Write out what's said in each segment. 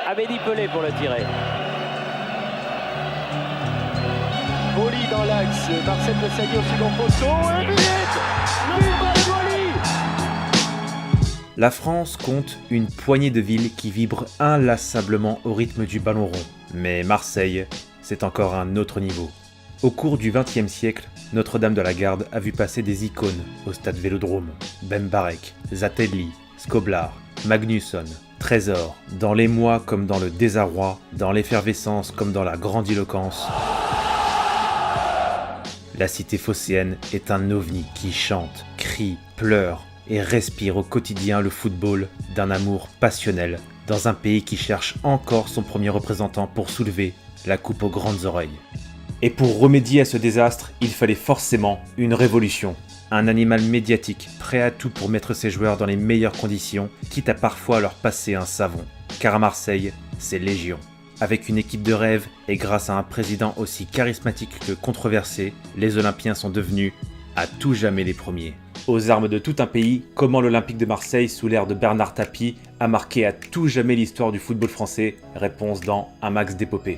Amélie Pelé pour le tirer. Boli dans l'axe, Marcel Desailly au second poteau, et but! But de Boli! La France compte une poignée de villes qui vibrent inlassablement au rythme du ballon rond. Mais Marseille, c'est encore un autre niveau. Au cours du XXe siècle, Notre-Dame de la Garde a vu passer des icônes au stade Vélodrome. Bembarek, Zatelli, Skoblar, Magnusson, Trésor, dans l'émoi comme dans le désarroi, dans l'effervescence comme dans la grandiloquence. La cité phocéenne est un ovni qui chante, crie, pleure et respire au quotidien le football d'un amour passionnel dans un pays qui cherche encore son premier représentant pour soulever la coupe aux grandes oreilles. Et pour remédier à ce désastre, il fallait forcément une révolution. Un animal médiatique prêt à tout pour mettre ses joueurs dans les meilleures conditions, quitte à parfois leur passer un savon. Car à Marseille, c'est légion. Avec une équipe de rêve et grâce à un président aussi charismatique que controversé, les Olympiens sont devenus à tout jamais les premiers. Aux armes de tout un pays, comment l'Olympique de Marseille, sous l'ère de Bernard Tapie, a marqué à tout jamais l'histoire du football français? Réponse dans Un max d'épopée.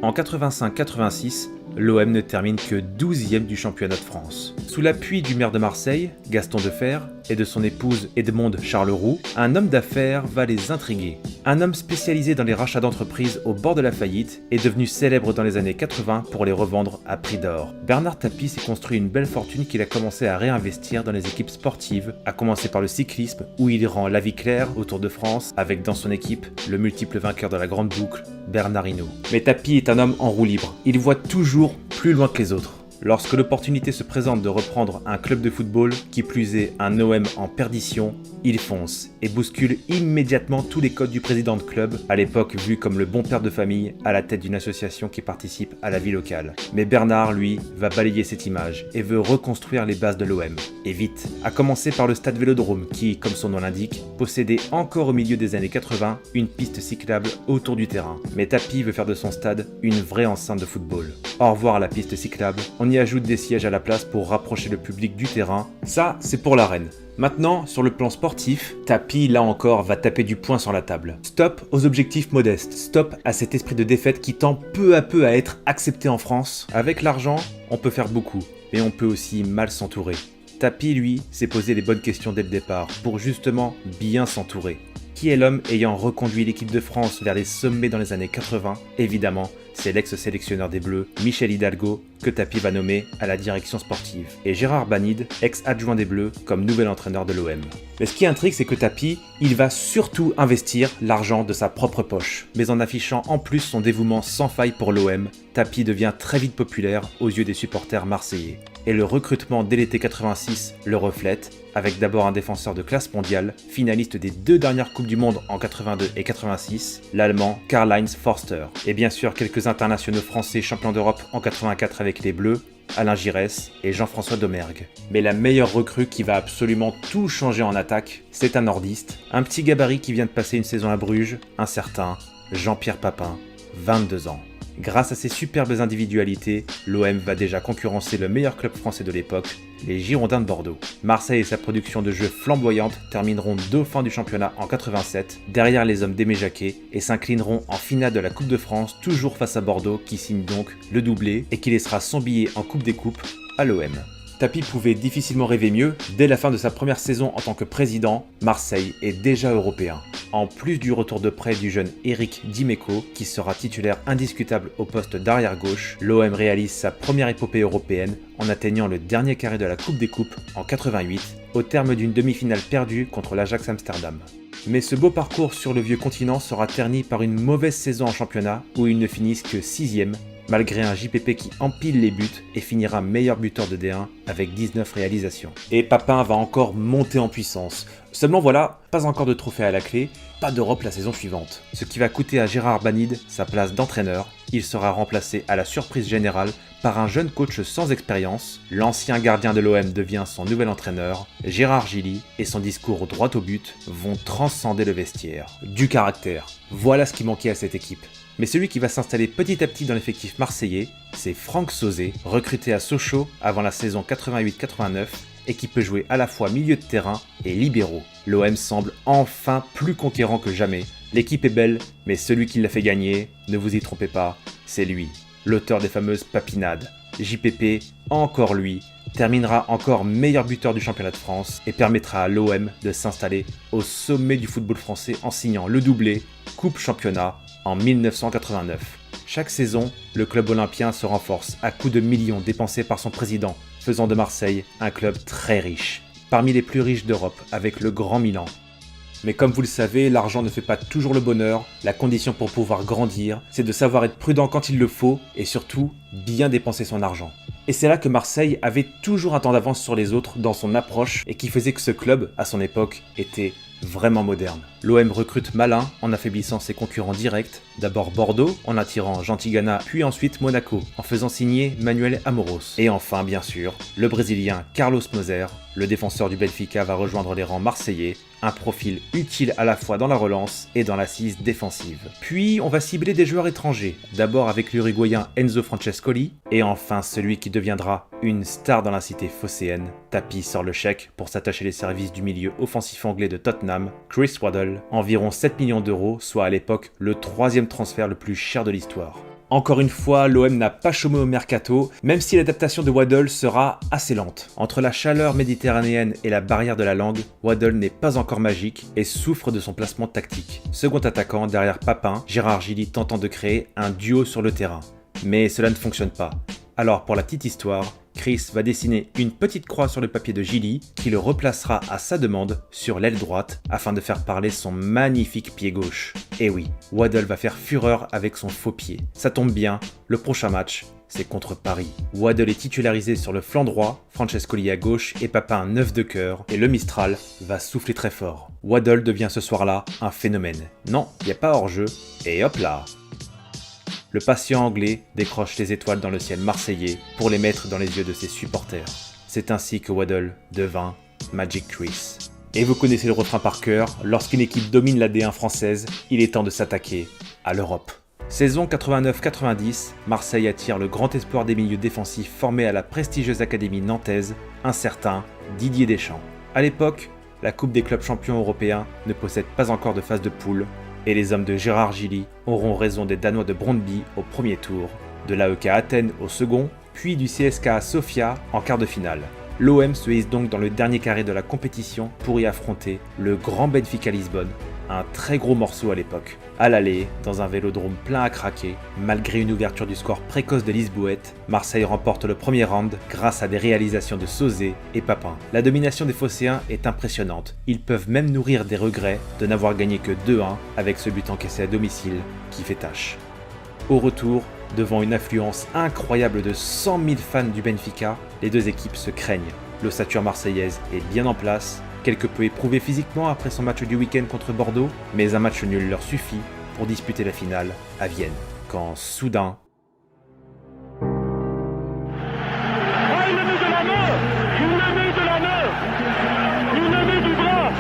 En 85-86, l'OM ne termine que 12e du championnat de France. Sous l'appui du maire de Marseille, Gaston Defferre, et de son épouse Edmonde Charleroux, un homme d'affaires va les intriguer. Un homme spécialisé dans les rachats d'entreprises au bord de la faillite est devenu célèbre dans les années 80 pour les revendre à prix d'or. Bernard Tapie s'est construit une belle fortune qu'il a commencé à réinvestir dans les équipes sportives, à commencer par le cyclisme où il rend la vie claire au Tour de France avec dans son équipe le multiple vainqueur de la grande boucle, Bernard Hinault. Mais Tapie est un homme en roue libre. Il voit toujours plus loin que les autres. Lorsque l'opportunité se présente de reprendre un club de football, qui plus est un OM en perdition, il fonce et bouscule immédiatement tous les codes du président de club, à l'époque vu comme le bon père de famille à la tête d'une association qui participe à la vie locale. Mais Bernard, lui, va balayer cette image et veut reconstruire les bases de l'OM. Et vite, à commencer par le stade Vélodrome qui, comme son nom l'indique, possédait encore au milieu des années 80 une piste cyclable autour du terrain. Mais Tapie veut faire de son stade une vraie enceinte de football. Au revoir à la piste cyclable, on y ajoute des sièges à la place pour rapprocher le public du terrain. Ça, c'est pour l'arène. Maintenant, sur le plan sportif, Tapie, là encore, va taper du poing sur la table. Stop aux objectifs modestes, stop à cet esprit de défaite qui tend peu à peu à être accepté en France. Avec l'argent, on peut faire beaucoup, mais on peut aussi mal s'entourer. Tapie, lui, s'est posé les bonnes questions dès le départ, pour justement bien s'entourer. Qui est l'homme ayant reconduit l'équipe de France vers les sommets dans les années 80? Évidemment, c'est l'ex-sélectionneur des Bleus, Michel Hidalgo, que Tapie va nommer à la direction sportive, et Gérard Banide, ex-adjoint des Bleus, comme nouvel entraîneur de l'OM. Mais ce qui intrigue, c'est que Tapie, il va surtout investir l'argent de sa propre poche. Mais en affichant en plus son dévouement sans faille pour l'OM, Tapie devient très vite populaire aux yeux des supporters marseillais. Et le recrutement dès l'été 86 le reflète, avec d'abord un défenseur de classe mondiale, finaliste des 2 dernières Coupes du Monde en 82 et 86, l'Allemand Karl-Heinz Forster. Et bien sûr quelques internationaux français champions d'Europe en 84 avec les Bleus, Alain Giresse et Jean-François Domergue. Mais la meilleure recrue qui va absolument tout changer en attaque, c'est un nordiste, un petit gabarit qui vient de passer une saison à Bruges, un certain Jean-Pierre Papin, 22 ans. Grâce à ses superbes individualités, l'OM va déjà concurrencer le meilleur club français de l'époque, les Girondins de Bordeaux. Marseille et sa production de jeu flamboyante termineront dauphins du championnat en 87, derrière les hommes d'Aimé Jacquet, et s'inclineront en finale de la Coupe de France, toujours face à Bordeaux, qui signe donc le doublé et qui laissera son billet en Coupe des Coupes à l'OM. Tapie pouvait difficilement rêver mieux. Dès la fin de sa première saison en tant que président, Marseille est déjà européen. En plus du retour de prêt du jeune Eric Dimeco, qui sera titulaire indiscutable au poste d'arrière-gauche, l'OM réalise sa première épopée européenne en atteignant le dernier carré de la Coupe des Coupes en 88, au terme d'une demi-finale perdue contre l'Ajax Amsterdam. Mais ce beau parcours sur le vieux continent sera terni par une mauvaise saison en championnat, où ils ne finissent que 6e, malgré un JPP qui empile les buts et finira meilleur buteur de D1 avec 19 réalisations. Et Papin va encore monter en puissance. Seulement voilà, pas encore de trophée à la clé, pas d'Europe la saison suivante. Ce qui va coûter à Gérard Banide sa place d'entraîneur. Il sera remplacé à la surprise générale par un jeune coach sans expérience. L'ancien gardien de l'OM devient son nouvel entraîneur. Gérard Gilly et son discours droit au but vont transcender le vestiaire. Du caractère. Voilà ce qui manquait à cette équipe. Mais celui qui va s'installer petit à petit dans l'effectif marseillais, c'est Franck Sauzet, recruté à Sochaux avant la saison 88-89 et qui peut jouer à la fois milieu de terrain et libéraux. L'OM semble enfin plus conquérant que jamais. L'équipe est belle, mais celui qui l'a fait gagner, ne vous y trompez pas, c'est lui, l'auteur des fameuses papinades. JPP, encore lui, terminera encore meilleur buteur du championnat de France et permettra à l'OM de s'installer au sommet du football français en signant le doublé Coupe Championnat en 1989. Chaque saison, le club olympien se renforce à coups de millions dépensés par son président, faisant de Marseille un club très riche, parmi les plus riches d'Europe avec le Grand Milan. Mais comme vous le savez, l'argent ne fait pas toujours le bonheur, la condition pour pouvoir grandir, c'est de savoir être prudent quand il le faut et surtout bien dépenser son argent. Et c'est là que Marseille avait toujours un temps d'avance sur les autres dans son approche et qui faisait que ce club, à son époque, était vraiment moderne. L'OM recrute malin en affaiblissant ses concurrents directs, d'abord Bordeaux en attirant Jean Tigana, puis ensuite Monaco en faisant signer Manuel Amoros. Et enfin, bien sûr, le Brésilien Carlos Moser, le défenseur du Benfica, va rejoindre les rangs marseillais, un profil utile à la fois dans la relance et dans l'assise défensive. Puis on va cibler des joueurs étrangers, d'abord avec l'Uruguayen Enzo Francescoli, et enfin celui qui deviendra une star dans la cité phocéenne. Tapie sort le chèque pour s'attacher les services du milieu offensif anglais de Tottenham, Chris Waddle, environ 7 millions d'euros, soit à l'époque le 3e transfert le plus cher de l'histoire. Encore une fois, l'OM n'a pas chômé au mercato, même si l'adaptation de Waddle sera assez lente. Entre la chaleur méditerranéenne et la barrière de la langue, Waddle n'est pas encore magique et souffre de son placement tactique. Second attaquant derrière Papin, Gérard Gilly tentant de créer un duo sur le terrain. Mais cela ne fonctionne pas. Alors pour la petite histoire, Chris va dessiner une petite croix sur le papier de Gilly qui le replacera à sa demande sur l'aile droite afin de faire parler son magnifique pied gauche. Et oui, Waddle va faire fureur avec son faux pied. Ça tombe bien, le prochain match, c'est contre Paris. Waddle est titularisé sur le flanc droit, Francescoli à gauche et Papin 9 de cœur, et le Mistral va souffler très fort. Waddle devient ce soir-là un phénomène. Non, il n'y a pas hors-jeu, et hop là! Le patient anglais décroche les étoiles dans le ciel marseillais pour les mettre dans les yeux de ses supporters. C'est ainsi que Waddle devint Magic Chris. Et vous connaissez le refrain par cœur, lorsqu'une équipe domine la D1 française, il est temps de s'attaquer à l'Europe. Saison 89-90, Marseille attire le grand espoir des milieux défensifs formé à la prestigieuse académie nantaise, un certain Didier Deschamps. À l'époque, la Coupe des clubs champions européens ne possède pas encore de phase de poule, et les hommes de Gérard Gilly auront raison des Danois de Brøndby au premier tour, de l'AEK Athènes au second, puis du CSKA Sofia en quart de finale. L'OM se hisse donc dans le dernier carré de la compétition pour y affronter le grand Benfica Lisbonne, un très gros morceau à l'époque. À l'aller, dans un vélodrome plein à craquer, malgré une ouverture du score précoce de Lisboète, Marseille remporte le premier round grâce à des réalisations de Sauzet et Papin. La domination des Phocéens est impressionnante. Ils peuvent même nourrir des regrets de n'avoir gagné que 2-1 avec ce but encaissé à domicile qui fait tâche. Au retour, devant une affluence incroyable de 100 000 fans du Benfica, les deux équipes se craignent. L'ossature marseillaise est bien en place, quelque peu éprouvée physiquement après son match du week-end contre Bordeaux, mais un match nul leur suffit pour disputer la finale à Vienne. Quand soudain... Ah, il le met de la main! Il le met de la main! Il le met du bras!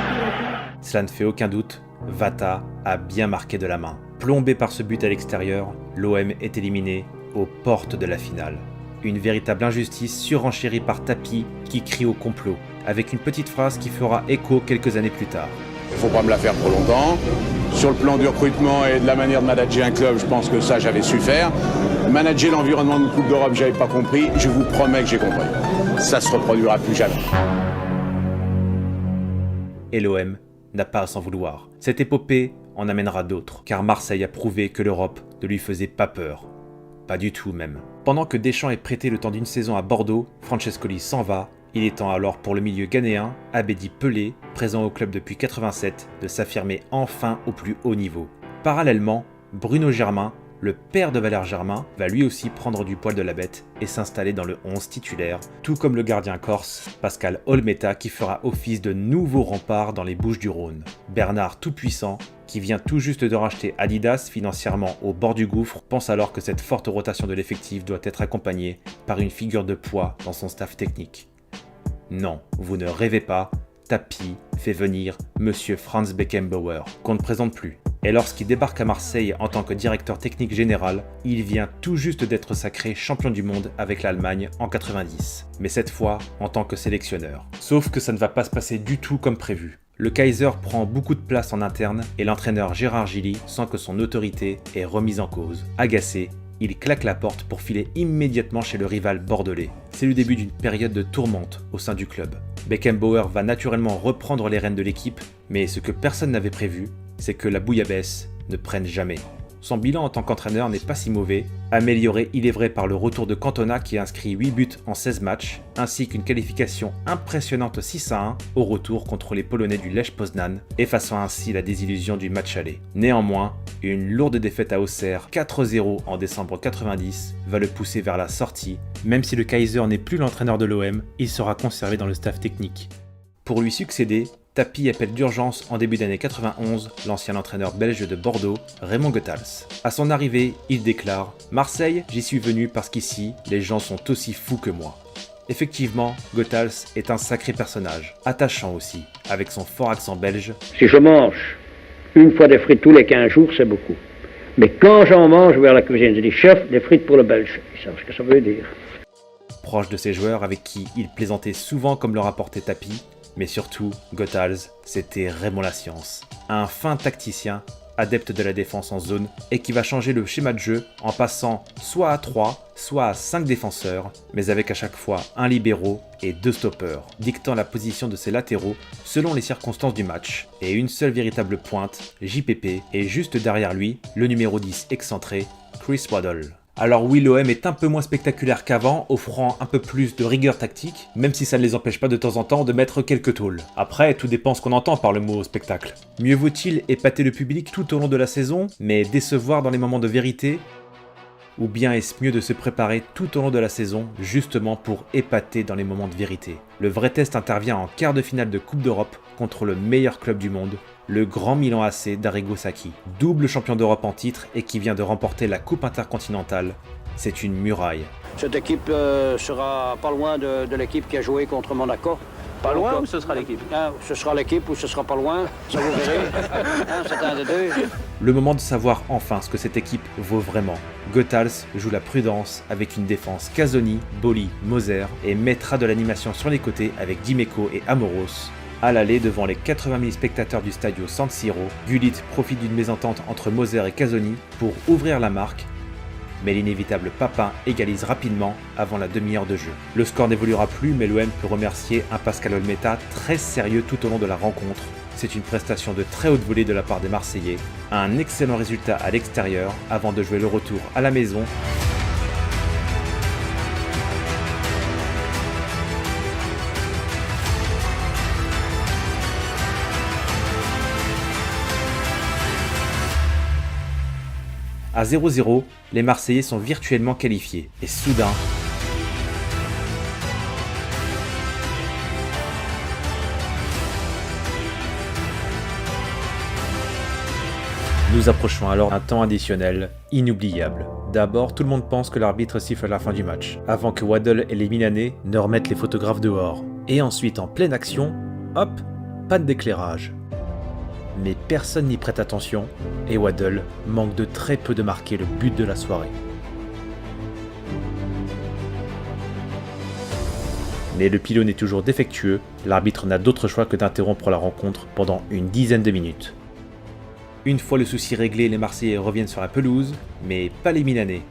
Cela ne fait aucun doute, Vata a bien marqué de la main. Plombé par ce but à l'extérieur, l'OM est éliminé aux portes de la finale. Une véritable injustice surenchérie par Tapie qui crie au complot, avec une petite phrase qui fera écho quelques années plus tard. Il ne faut pas me la faire trop longtemps. Sur le plan du recrutement et de la manière de manager un club, je pense que ça, j'avais su faire. Manager l'environnement d'une Coupe d'Europe, j'avais pas compris. Je vous promets que j'ai compris. Ça se reproduira plus jamais. Et l'OM n'a pas à s'en vouloir. Cette épopée en amènera d'autres, car Marseille a prouvé que l'Europe ne lui faisait pas peur. Pas du tout même. Pendant que Deschamps est prêté le temps d'une saison à Bordeaux, Francescoli s'en va. Il est temps alors pour le milieu ghanéen, Abedi Pelé, présent au club depuis 87, de s'affirmer enfin au plus haut niveau. Parallèlement, Bruno Germain, le père de Valère Germain, va lui aussi prendre du poil de la bête et s'installer dans le 11 titulaire, tout comme le gardien corse, Pascal Olmeta, qui fera office de nouveau rempart dans les Bouches-du-Rhône. Bernard Tout-Puissant, qui vient tout juste de racheter Adidas financièrement au bord du gouffre, pense alors que cette forte rotation de l'effectif doit être accompagnée par une figure de poids dans son staff technique. Non, vous ne rêvez pas, Tapie fait venir Monsieur Franz Beckenbauer, qu'on ne présente plus. Et lorsqu'il débarque à Marseille en tant que directeur technique général, il vient tout juste d'être sacré champion du monde avec l'Allemagne en 90. Mais cette fois, en tant que sélectionneur. Sauf que ça ne va pas se passer du tout comme prévu. Le Kaiser prend beaucoup de place en interne et l'entraîneur Gérard Gilly sent que son autorité est remise en cause. Agacé, il claque la porte pour filer immédiatement chez le rival bordelais. C'est le début d'une période de tourmente au sein du club. Beckenbauer va naturellement reprendre les rênes de l'équipe, mais ce que personne n'avait prévu, c'est que la bouillabaisse ne prenne jamais. Son bilan en tant qu'entraîneur n'est pas si mauvais, amélioré il est vrai par le retour de Cantona qui a inscrit 8 buts en 16 matchs, ainsi qu'une qualification impressionnante 6-1 au retour contre les Polonais du Lech Poznan, effaçant ainsi la désillusion du match aller. Néanmoins, une lourde défaite à Auxerre 4-0 en décembre 90 va le pousser vers la sortie. Même si le Kaiser n'est plus l'entraîneur de l'OM, il sera conservé dans le staff technique. Pour lui succéder, Tapie appelle d'urgence en début d'année 91 l'ancien entraîneur belge de Bordeaux, Raymond Goethals. À son arrivée, il déclare « Marseille, j'y suis venu parce qu'ici, les gens sont aussi fous que moi ». Effectivement, Goethals est un sacré personnage, attachant aussi, avec son fort accent belge. Si je mange une fois des frites tous les 15 jours, c'est beaucoup. Mais quand j'en mange, je vais à la cuisine, je dis « Chef, des frites pour le belge ». Ils savent ce que ça veut dire. Proche de ses joueurs avec qui il plaisantait souvent comme le rapportait Tapie, mais surtout, Goethals, c'était Raymond Lascience, un fin tacticien, adepte de la défense en zone, et qui va changer le schéma de jeu en passant soit à 3, soit à 5 défenseurs, mais avec à chaque fois un libéro et 2 stoppeurs, dictant la position de ses latéraux selon les circonstances du match, et une seule véritable pointe, JPP, et juste derrière lui, le numéro 10 excentré, Chris Waddle. Alors oui, l'OM est un peu moins spectaculaire qu'avant, offrant un peu plus de rigueur tactique, même si ça ne les empêche pas de temps en temps de mettre quelques taules. Après, tout dépend ce qu'on entend par le mot spectacle. Mieux vaut-il épater le public tout au long de la saison, mais décevoir dans les moments de vérité ? Ou bien est-ce mieux de se préparer tout au long de la saison, justement pour épater dans les moments de vérité ? Le vrai test intervient en quart de finale de Coupe d'Europe contre le meilleur club du monde, le Grand Milan AC d'Arrigo Sacchi, double champion d'Europe en titre et qui vient de remporter la Coupe intercontinentale. C'est une muraille. Cette équipe sera pas loin de l'équipe qui a joué contre Monaco. Pas loin ou ce sera l'équipe ? Ce sera l'équipe ou ce sera pas loin, ça vous verrez. C'est un des deux. Le moment de savoir enfin ce que cette équipe vaut vraiment. Goethals joue la prudence avec une défense Casoni, Boli, Moser et mettra de l'animation sur les côtés avec Dimeco et Amoros. À l'aller, devant les 80 000 spectateurs du Stadio San Siro, Gullit profite d'une mésentente entre Moser et Casoni pour ouvrir la marque, mais l'inévitable Papin égalise rapidement avant la demi-heure de jeu. Le score n'évoluera plus, mais l'OM peut remercier un Pascal Olmeta très sérieux tout au long de la rencontre. C'est une prestation de très haute volée de la part des Marseillais, un excellent résultat à l'extérieur avant de jouer le retour à la maison. À 0-0, les Marseillais sont virtuellement qualifiés. Et soudain, nous approchons alors d'un temps additionnel inoubliable. D'abord, tout le monde pense que l'arbitre siffle à la fin du match, avant que Waddle et les Milanais ne remettent les photographes dehors. Et ensuite, en pleine action, hop, panne d'éclairage. Mais personne n'y prête attention, et Waddle manque de très peu de marquer le but de la soirée. Mais le pylône est toujours défectueux, l'arbitre n'a d'autre choix que d'interrompre la rencontre pendant une dizaine de minutes. Une fois le souci réglé, les Marseillais reviennent sur la pelouse, mais pas les Milanais.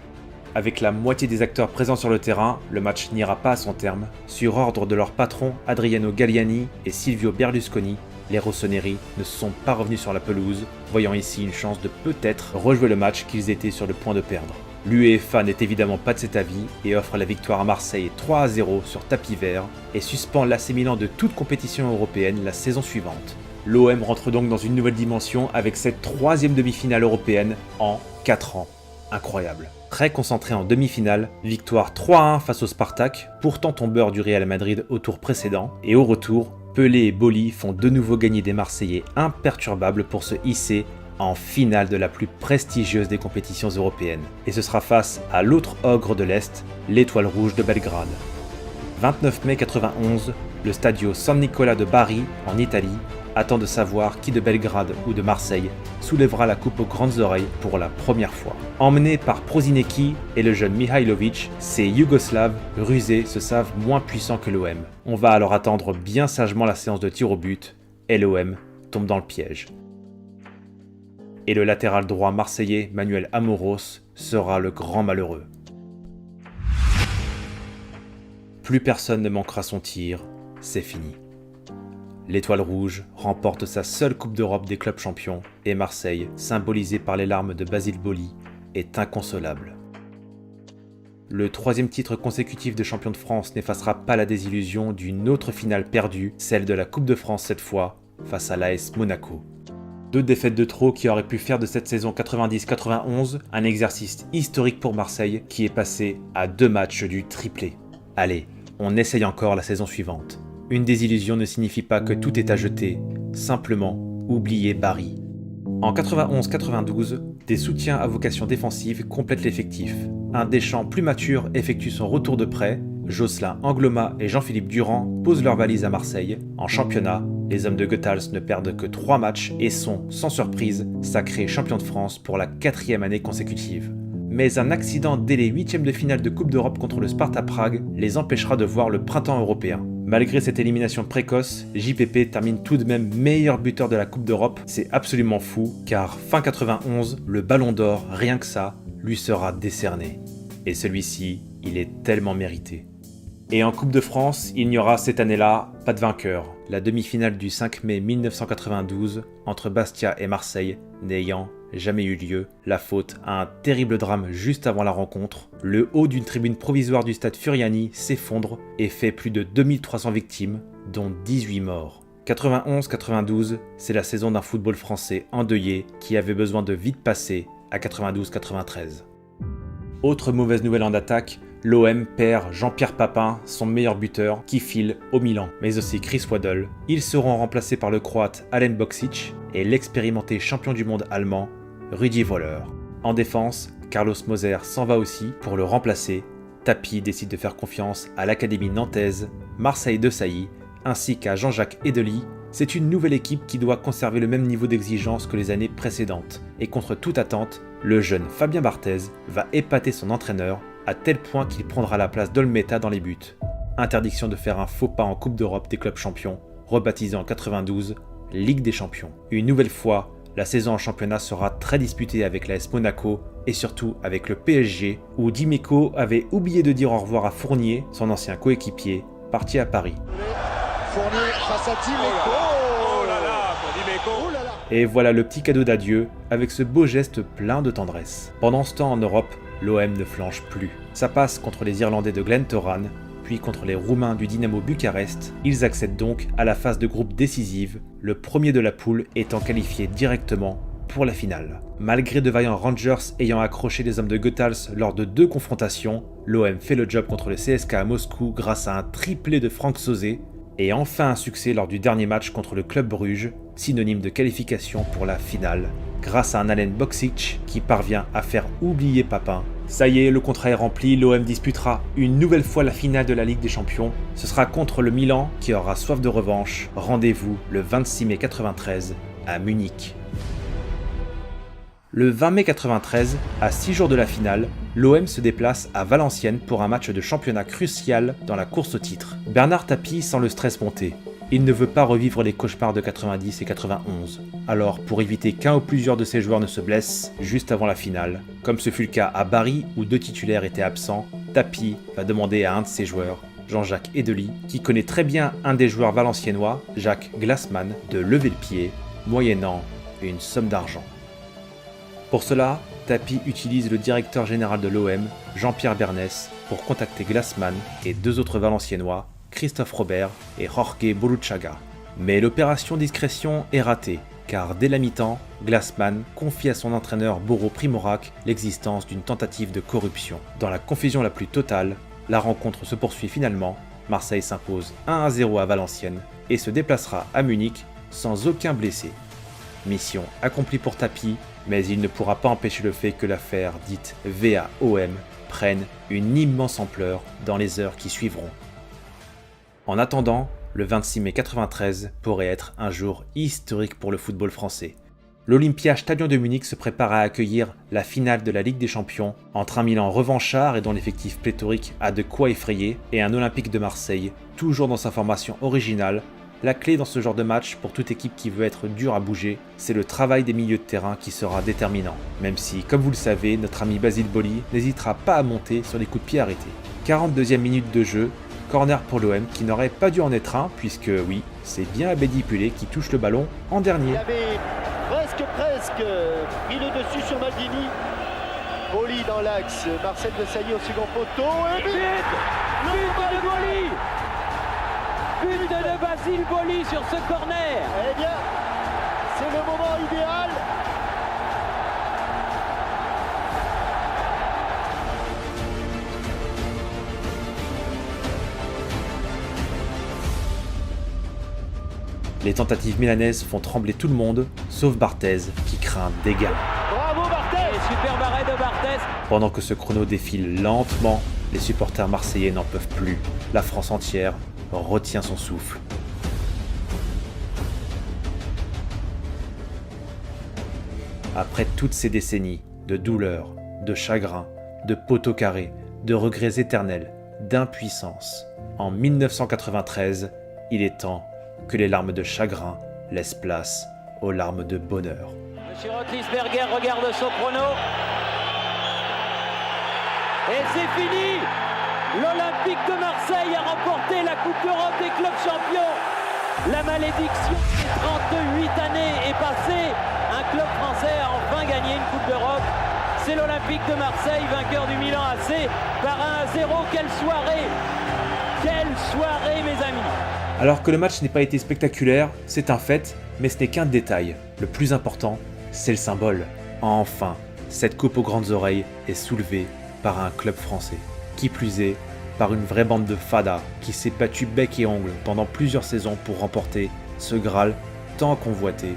Avec la moitié des acteurs présents sur le terrain, le match n'ira pas à son terme. Sur ordre de leurs patrons Adriano Galliani et Silvio Berlusconi, les Rossoneri ne sont pas revenus sur la pelouse, voyant ici une chance de peut-être rejouer le match qu'ils étaient sur le point de perdre. L'UEFA n'est évidemment pas de cet avis et offre la victoire à Marseille 3-0 sur tapis vert et suspend l'AC Milan de toute compétition européenne la saison suivante. L'OM rentre donc dans une nouvelle dimension avec cette 3e demi-finale européenne en 4 ans. Incroyable. Très concentré en demi-finale, victoire 3-1 face au Spartak, pourtant tombeur du Real Madrid au tour précédent, et au retour, Pelé et Boli font de nouveau gagner des Marseillais imperturbables pour se hisser en finale de la plus prestigieuse des compétitions européennes. Et ce sera face à l'autre ogre de l'Est, l'Étoile Rouge de Belgrade. 29 mai 91, le Stadio San Nicola de Bari, en Italie, Attend de savoir qui de Belgrade ou de Marseille soulèvera la coupe aux grandes oreilles pour la première fois. Emmenés par Prosinecki et le jeune Mihailovic, ces Yougoslaves rusés se savent moins puissants que l'OM. On va alors attendre bien sagement la séance de tir au but et l'OM tombe dans le piège. Et le latéral droit marseillais Manuel Amoros sera le grand malheureux. Plus personne ne manquera son tir, c'est fini. L'Étoile Rouge remporte sa seule Coupe d'Europe des clubs champions et Marseille, symbolisé par les larmes de Basile Boli, est inconsolable. Le 3e titre consécutif de champion de France n'effacera pas la désillusion d'une autre finale perdue, celle de la Coupe de France cette fois, face à l'AS Monaco. 2 défaites de trop qui auraient pu faire de cette saison 90-91 un exercice historique pour Marseille qui est passé à 2 matchs du triplé. Allez, on essaye encore la saison suivante. Une désillusion ne signifie pas que tout est à jeter, simplement oubliez Barry. En 91-92, des soutiens à vocation défensive complètent l'effectif. Un Deschamps plus mature effectue son retour de prêt, Jocelyn Angloma et Jean-Philippe Durand posent leurs valises à Marseille. En championnat, les hommes de Goethals ne perdent que 3 matchs et sont, sans surprise, sacrés champions de France pour la 4e année consécutive. Mais un accident dès les 8e de finale de Coupe d'Europe contre le Sparta Prague les empêchera de voir le printemps européen. Malgré cette élimination précoce, JPP termine tout de même meilleur buteur de la Coupe d'Europe. C'est absolument fou, car fin 91, le Ballon d'Or, rien que ça, lui sera décerné. Et celui-ci, il est tellement mérité. Et en Coupe de France, il n'y aura cette année-là pas de vainqueur. La demi-finale du 5 mai 1992 entre Bastia et Marseille n'ayant jamais eu lieu, la faute à un terrible drame juste avant la rencontre. Le haut d'une tribune provisoire du stade Furiani s'effondre et fait plus de 2300 victimes, dont 18 morts. 91-92, c'est la saison d'un football français endeuillé qui avait besoin de vite passer à 92-93. Autre mauvaise nouvelle en attaque, l'OM perd Jean-Pierre Papin, son meilleur buteur, qui file au Milan, mais aussi Chris Waddle. Ils seront remplacés par le Croate Alen Boksic et l'expérimenté champion du monde allemand Rudi Völler. En défense, Carlos Moser s'en va aussi pour le remplacer. Tapie décide de faire confiance à l'Académie nantaise, Marseille Desailly, ainsi qu'à Jean-Jacques Edely. C'est une nouvelle équipe qui doit conserver le même niveau d'exigence que les années précédentes. Et contre toute attente, le jeune Fabien Barthez va épater son entraîneur à tel point qu'il prendra la place d'Olmeta dans les buts. Interdiction de faire un faux pas en Coupe d'Europe des clubs champions, rebaptisée en 92 Ligue des champions. Une nouvelle fois, la saison en championnat sera très disputée avec l'AS Monaco et surtout avec le PSG, où Dimeco avait oublié de dire au revoir à Fournier, son ancien coéquipier, parti à Paris. Fournier face à Dimeco. Oh là là, pour Dimeco. Oh là là. Et voilà le petit cadeau d'adieu avec ce beau geste plein de tendresse. Pendant ce temps en Europe, l'OM ne flanche plus. Ça passe contre les Irlandais de Glentoran, puis contre les Roumains du Dynamo Bucarest. Ils accèdent donc à la phase de groupe décisive, le premier de la poule étant qualifié directement pour la finale. Malgré de vaillants Rangers ayant accroché les hommes de Goethals lors de 2 confrontations, l'OM fait le job contre le CSKA à Moscou grâce à un triplé de Franck Sauzet, et enfin un succès lors du dernier match contre le Club Bruges, synonyme de qualification pour la finale, grâce à un Alen Boksic qui parvient à faire oublier Papin. Ça y est, le contrat est rempli, l'OM disputera une nouvelle fois la finale de la Ligue des Champions. Ce sera contre le Milan qui aura soif de revanche. Rendez-vous le 26 mai 93 à Munich. Le 20 mai 93, à 6 jours de la finale, l'OM se déplace à Valenciennes pour un match de championnat crucial dans la course au titre. Bernard Tapie sent le stress monter. Il ne veut pas revivre les cauchemars de 90 et 91. Alors, pour éviter qu'un ou plusieurs de ses joueurs ne se blessent juste avant la finale, comme ce fut le cas à Bari où 2 titulaires étaient absents, Tapie va demander à un de ses joueurs, Jean-Jacques Edely, qui connaît très bien un des joueurs valenciennois, Jacques Glassman, de lever le pied, moyennant une somme d'argent. Pour cela, Tapie utilise le directeur général de l'OM, Jean-Pierre Bernès, pour contacter Glassman et 2 autres Valenciennois, Christophe Robert et Jorge Boruchaga. Mais l'opération discrétion est ratée, car dès la mi-temps, Glassman confie à son entraîneur Boro Primorac l'existence d'une tentative de corruption. Dans la confusion la plus totale, la rencontre se poursuit finalement, Marseille s'impose 1-0 à Valenciennes et se déplacera à Munich sans aucun blessé. Mission accomplie pour Tapie, mais il ne pourra pas empêcher le fait que l'affaire dite VAOM prenne une immense ampleur dans les heures qui suivront. En attendant, le 26 mai 93 pourrait être un jour historique pour le football français. L'Olympia Stadion de Munich se prépare à accueillir la finale de la Ligue des Champions entre un Milan revanchard et dont l'effectif pléthorique a de quoi effrayer et un Olympique de Marseille, toujours dans sa formation originale. La clé dans ce genre de match pour toute équipe qui veut être dure à bouger, c'est le travail des milieux de terrain qui sera déterminant. Même si, comme vous le savez, notre ami Basile Boli n'hésitera pas à monter sur des coups de pied arrêtés. 42e minute de jeu, corner pour l'OM qui n'aurait pas dû en être un puisque oui, c'est bien Abedi Pelé qui touche le ballon en dernier. Il avait presque pris le dessus sur Maldini. Boli dans l'axe, Marcel Desailly au second poteau et but de Boli. But de Basile Boli sur ce corner. Eh bien, c'est le moment idéal. Les tentatives milanaises font trembler tout le monde, sauf Barthez, qui craint des dégâts. Bravo Barthez. Et super arrêt de Barthez. Pendant que ce chrono défile lentement, les supporters marseillais n'en peuvent plus. La France entière retient son souffle. Après toutes ces décennies de douleur, de chagrin, de poteaux carrés, de regrets éternels, d'impuissance, en 1993, il est temps que les larmes de chagrin laissent place aux larmes de bonheur. Monsieur Rotlisberger regarde son chrono. Et c'est fini. L'Olympique de Marseille a remporté la Coupe d'Europe des clubs champions. La malédiction des 38 années est passée. Un club français a enfin gagné une Coupe d'Europe. C'est l'Olympique de Marseille, vainqueur du Milan AC par 1-0. Quelle soirée! Quelle soirée, mes amis! Alors que le match n'a pas été spectaculaire, c'est un fait, mais ce n'est qu'un détail. Le plus important, c'est le symbole. Enfin, cette coupe aux grandes oreilles est soulevée par un club français. Qui plus est, par une vraie bande de fadas qui s'est battue bec et ongle pendant plusieurs saisons pour remporter ce Graal tant convoité,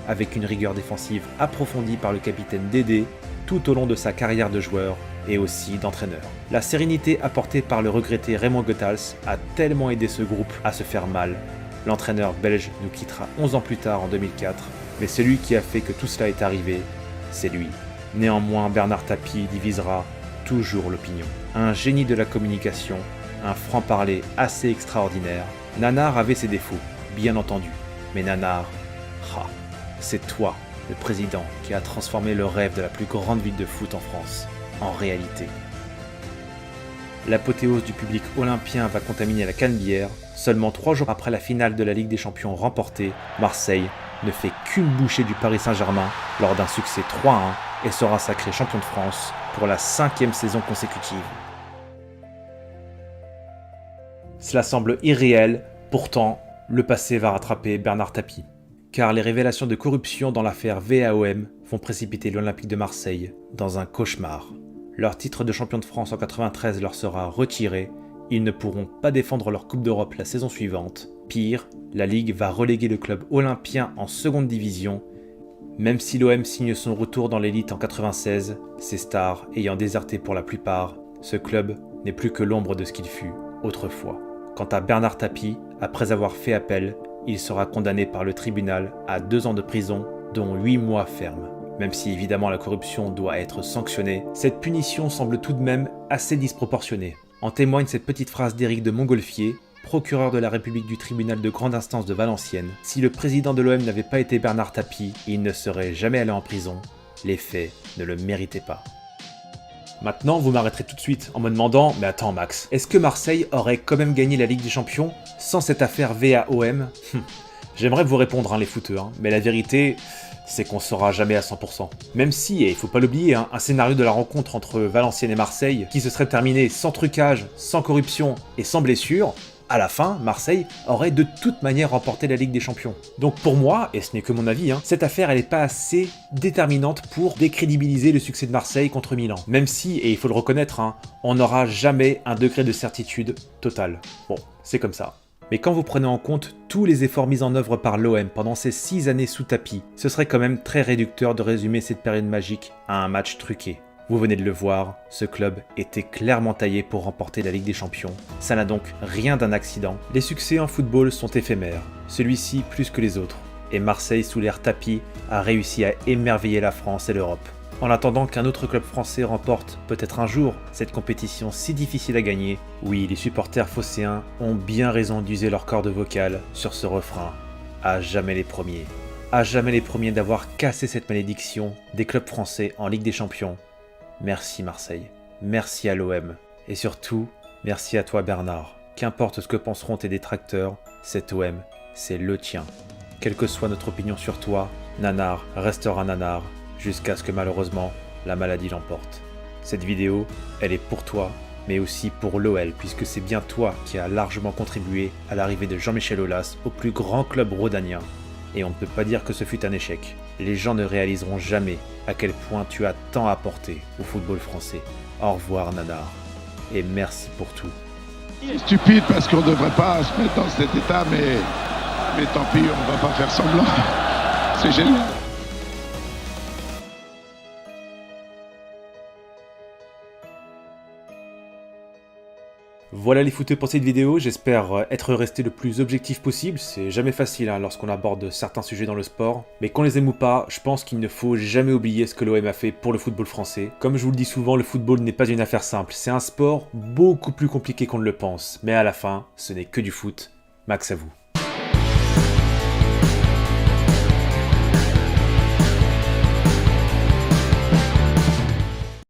avec une rigueur défensive approfondie par le capitaine Dédé tout au long de sa carrière de joueur et aussi d'entraîneur. La sérénité apportée par le regretté Raymond Goethals a tellement aidé ce groupe à se faire mal. L'entraîneur belge nous quittera 11 ans plus tard en 2004, mais celui qui a fait que tout cela est arrivé, c'est lui. Néanmoins, Bernard Tapie divisera toujours l'opinion. Un génie de la communication, un franc-parler assez extraordinaire. Nanar avait ses défauts, bien entendu, mais Nanar, c'est toi, le président, qui a transformé le rêve de la plus grande ville de foot en France en réalité. L'apothéose du public olympien va contaminer la Canebière. Seulement 3 jours après la finale de la Ligue des Champions remportée, Marseille ne fait qu'une bouchée du Paris Saint-Germain lors d'un succès 3-1 et sera sacré champion de France pour la 5e saison consécutive. Cela semble irréel, pourtant, le passé va rattraper Bernard Tapie. Car les révélations de corruption dans l'affaire VAOM vont précipiter l'Olympique de Marseille dans un cauchemar. Leur titre de champion de France en 93 leur sera retiré, ils ne pourront pas défendre leur Coupe d'Europe la saison suivante. Pire, la Ligue va reléguer le club olympien en seconde division. Même si l'OM signe son retour dans l'élite en 96, ses stars ayant déserté pour la plupart, ce club n'est plus que l'ombre de ce qu'il fut autrefois. Quant à Bernard Tapie, après avoir fait appel, il sera condamné par le tribunal à 2 ans de prison, dont 8 mois fermes. Même si évidemment la corruption doit être sanctionnée, cette punition semble tout de même assez disproportionnée. En témoigne cette petite phrase d'Éric de Montgolfier, procureur de la République du tribunal de grande instance de Valenciennes. Si le président de l'OM n'avait pas été Bernard Tapie, il ne serait jamais allé en prison. Les faits ne le méritaient pas. Maintenant, vous m'arrêterez tout de suite en me demandant « Mais attends Max, est-ce que Marseille aurait quand même gagné la Ligue des Champions sans cette affaire VAOM ?» J'aimerais vous répondre, les footeux, mais la vérité, c'est qu'on ne saura jamais à 100%. Même si, et il faut pas l'oublier, un scénario de la rencontre entre Valenciennes et Marseille qui se serait terminé sans trucage, sans corruption et sans blessure, à la fin, Marseille aurait de toute manière remporté la Ligue des Champions. Donc pour moi, et ce n'est que mon avis, cette affaire elle n'est pas assez déterminante pour décrédibiliser le succès de Marseille contre Milan. Même si, et il faut le reconnaître, on n'aura jamais un degré de certitude total. Bon, c'est comme ça. Mais quand vous prenez en compte tous les efforts mis en œuvre par l'OM pendant ces 6 années sous tapis, ce serait quand même très réducteur de résumer cette période magique à un match truqué. Vous venez de le voir, ce club était clairement taillé pour remporter la Ligue des Champions. Ça n'a donc rien d'un accident. Les succès en football sont éphémères, celui-ci plus que les autres. Et Marseille, sous l'air tapis, a réussi à émerveiller la France et l'Europe. En attendant qu'un autre club français remporte peut-être un jour cette compétition si difficile à gagner, oui, les supporters phocéens ont bien raison d'user leur corde vocale sur ce refrain. À jamais les premiers. À jamais les premiers d'avoir cassé cette malédiction des clubs français en Ligue des Champions. Merci Marseille, merci à l'OM, et surtout, merci à toi Bernard. Qu'importe ce que penseront tes détracteurs, cet OM, c'est le tien. Quelle que soit notre opinion sur toi, Nanar restera Nanar, jusqu'à ce que malheureusement, la maladie l'emporte. Cette vidéo, elle est pour toi, mais aussi pour l'OL, puisque c'est bien toi qui as largement contribué à l'arrivée de Jean-Michel Aulas au plus grand club rhodanien. Et on ne peut pas dire que ce fut un échec. Les gens ne réaliseront jamais à quel point tu as tant apporté au football français. Au revoir Nanar, et merci pour tout. Stupide parce qu'on ne devrait pas se mettre dans cet état, mais tant pis, on va pas faire semblant. C'est génial. Voilà les footeux pour cette vidéo, j'espère être resté le plus objectif possible, c'est jamais facile lorsqu'on aborde certains sujets dans le sport, mais qu'on les aime ou pas, je pense qu'il ne faut jamais oublier ce que l'OM a fait pour le football français. Comme je vous le dis souvent, le football n'est pas une affaire simple, c'est un sport beaucoup plus compliqué qu'on ne le pense, mais à la fin, ce n'est que du foot. Max à vous.